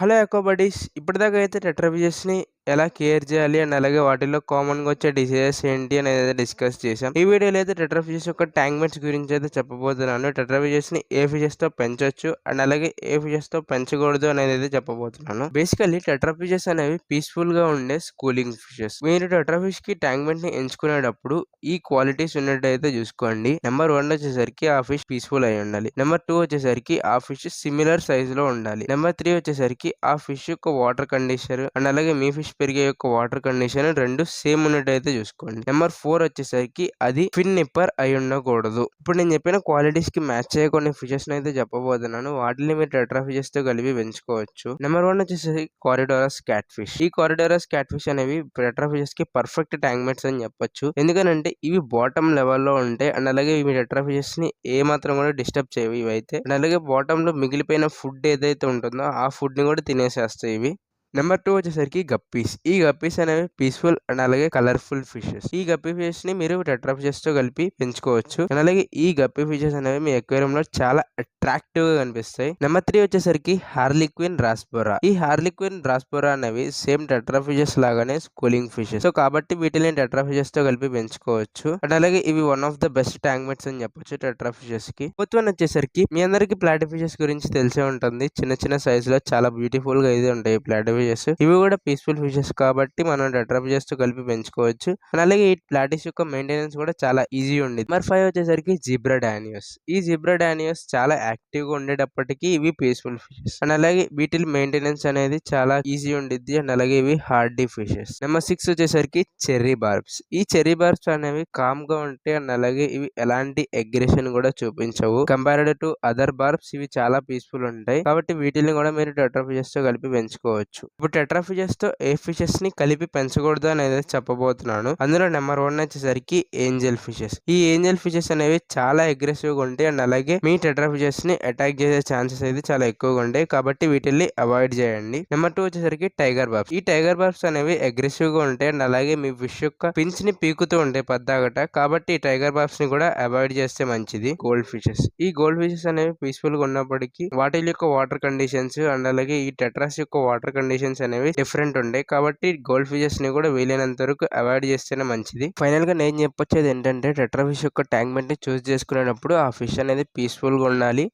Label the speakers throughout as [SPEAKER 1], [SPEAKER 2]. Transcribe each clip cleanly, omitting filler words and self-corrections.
[SPEAKER 1] Hello echo buddies. ఇప్పటిదాకా అయితే టెట్రాఫిషెస్‌ని ఎలా కేర్ చేయాలి అండ్ అలాగే వాటిలో కామన్‌గా వచ్చే డిసీజెస్ ఏంటి అనేది డిస్కస్ చేశాం. ఈ వీడియోలో అయితే టెట్రాఫిషెస్ యొక్క ట్యాంక్‌మెంట్స్ గురించి అయితే చెప్పబోతున్నాను. టెట్రాఫిషెస్‌ని ఏ ఫిషెస్‌తో పెంచొచ్చు అండ్ అలాగే ఏ ఫిషెస్‌తో పెంచకూడదు అనేది అయితే చెప్పబోతున్నాను. బేసికల్లీ టెట్రాఫిషెస్ అనేవి పీస్‌ఫుల్‌గా ఉండే స్కూలింగ్ ఫిషెస్. మీరు టెట్రాఫిష్‌కి ట్యాంక్‌మెంట్‌ని ఎంచుకునేటప్పుడు ఈ క్వాలిటీస్ ఉన్నట్టయితే చూసుకోండి. నెంబర్ 1 వచ్చేసరికి ఆ ఫిష్ పీస్‌ఫుల్ అయి ఉండాలి. నెంబర్ 2 వచ్చేసరికి ఆ ఫిష్ సిమిలర్ సైజులో ఉండాలి. నెంబర్ 3 వచ్చేసరికి ఆ ఫిష్ యొక్క వాటర్ కండిషన్ అండ్ అలాగే మీ ఫిష్ పెరిగే యొక్క వాటర్ కండిషన్ రెండు సేమ్ ఉన్నట్టయితే చూసుకోండి. నెంబర్ 4 వచ్చేసరికి అది ఫిన్ నిప్పర్ అయి ఉండకూడదు. ఇప్పుడు నేను చెప్పిన క్వాలిటీస్ కి మ్యాచ్ అయ్యే కొన్ని ఫిషెస్ అయితే చెప్పబోతున్నాను. వాటిని మీరు టెట్రా ఫిషెస్ తో కలిపి పెంచుకోవచ్చు. నెంబర్ 1 వచ్చేసి కారిడోరస్ క్యాట్ ఫిష్. ఈ కారిడోరస్ క్యాట్ ఫిష్ అనేవి టెట్రా ఫిషెస్ కి పర్ఫెక్ట్ ట్యాంక్ మేట్స్ అని చెప్పొచ్చు. ఎందుకనంటే ఇవి బాటమ్ లెవెల్లో ఉంటాయి అండ్ అలాగే ఇవి టెట్రా ఫిషెస్ ని ఏ మాత్రం కూడా డిస్టర్బ్ చేయవు ఇవైతే. అండ్ అలాగే బాటమ్ లో మిగిలిపోయిన ఫుడ్ ఏదైతే ఉంటుందో ఆ ఫుడ్ ని కూడా తినేసేస్తాయి ఇవి. నెంబర్ 2 వచ్చేసరికి గప్పీస్. ఈ గప్పీస్ అనేవి పీస్‌ఫుల్ అండ్ అలాగే కలర్‌ఫుల్ ఫిషెస్. ఈ గప్పీ ఫిషెస్‌ని మీరు టెట్రా ఫిషెస్‌తో కలిపి పెంచుకోవచ్చు. అండ్ అలాగే ఈ గప్పీ ఫిషెస్ అనేవి మీ అక్వేరియంలో చాలా అట్రాక్టివ్‌గా కనిపిస్తాయి. నెంబర్ 3 వచ్చేసరికి హార్లీక్విన్ రాస్బోరా. ఈ హార్లీక్విన్ రాస్బోరా అనేవి సేమ్ టెట్రా ఫిషెస్ లాగానే స్కూలింగ్ ఫిషెస్. సో కాబట్టి వీటిని టెట్రా ఫిషెస్‌తో కలిపి పెంచుకోవచ్చు. అండ్ అలాగే ఇవి one of the best tank mates అని చెప్పొచ్చు టెట్రా ఫిషెస్‌కి. ఫోర్త్ వన్ వచ్చేసరికి మీ అందరికీ ప్లాటీ ఫిషెస్ గురించి తెలిసే ఉంటుంది. చిన్న చిన్న సైజులో చాలా బ్యూటిఫుల్‌గా అయితే ఉంటాయి ప్లాటీ ఫిషెస్. ఇవి కూడా పీస్‌ఫుల్ ఫిషెస్ కాబట్టి మనం టెట్రా ఫిషెస్ తో కలిపి పెంచుకోవచ్చు. అండ్ అలాగే ఈ ప్లాటీస్ యొక్క మెయింటెనెన్స్ కూడా చాలా ఈజీ ఉండేది. నెంబర్ 5 వచ్చేసరికి జిబ్రా డానియోస్. ఈ జిబ్రా డానియోస్ చాలా యాక్టివ్ గా ఉండేటప్పటికీ ఇవి పీస్‌ఫుల్ ఫిషెస్. అండ్ అలాగే వీటి మెయింటెనెన్స్ అనేది చాలా ఈజీ ఉండిద్ది. అండ్ అలాగే ఇవి హార్డీ ఫిషెస్. నెంబర్ 6 వచ్చేసరికి చెర్రీ బార్బ్స్. ఈ చెర్రీ బార్బ్స్ అనేవి కామ్ గా ఉంటాయి అండ్ అలాగే ఇవి ఎలాంటి అగ్రెషన్ కూడా చూపించవు. కంపేర్డ్ టు అదర్ బార్బ్స్ ఇవి చాలా పీస్‌ఫుల్ ఉంటాయి. కాబట్టి వీటిని కూడా మీరు టెట్రా ఫిషెస్ తో కలిపి పెంచుకోవచ్చు. ఇప్పుడు టెట్రా ఫిషెస్ తో ఏ ఫిషెస్ ని కలిపి పెంచకూడదు అనేది చెప్పబోతున్నాను. అందులో నెంబర్ 1 వచ్చేసరికి ఏంజల్ ఫిషెస్. ఈ ఏంజల్ ఫిషెస్ అనేవి చాలా అగ్రెసివ్ గా ఉంటాయి అండ్ అలాగే మీ టెట్రా ఫిషెస్ ని అటాక్ చేసే ఛాన్సెస్ అయితే చాలా ఎక్కువగా ఉంటాయి. కాబట్టి వీటిని అవాయిడ్ చేయండి. నెంబర్ 2 వచ్చేసరికి టైగర్ బార్బ్స్. ఈ టైగర్ బార్బ్స్ అనేవి అగ్రెసివ్ గా ఉంటాయి అండ్ అలాగే మీ ఫిష్ యొక్క పిన్స్ ని పీకుతూ ఉంటాయి పద్దాగట. కాబట్టి ఈ టైగర్ బార్బ్స్ ని కూడా అవాయిడ్ చేస్తే మంచిది. Gold fishes. ఈ గోల్డ్ ఫిషెస్ అనేవి పీస్ఫుల్ గా ఉన్నప్పటికీ వాటి యొక్క వాటర్ కండిషన్స్ అండ్ అలాగే ఈ టెట్రాస్ యొక్క వాటర్ కండిషన్స్ అనేవి డిఫరెంట్ ఉంటాయి. కాబట్టి గోల్డ్ ఫిషెస్ ని కూడా వీలైనంత వరకు అవాయిడ్ చేస్తేనే మంచిది. ఫైనల్ గా నేను చెప్పొచ్చేది ఏంటంటే టెట్రా ఫిష్ యొక్క ట్యాంక్మెంట్ ని చూస్ చేసుకునేటప్పుడు ఆ ఫిష్ అనేది పీస్ఫుల్ గా ఉండాలి,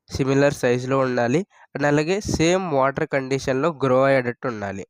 [SPEAKER 1] సిమిలర్ సైజ్ లో ఉండాలి అండ్ అలాగే సేమ్ వాటర్ కండిషన్ లో గ్రో అయ్యేటట్టు ఉండాలి.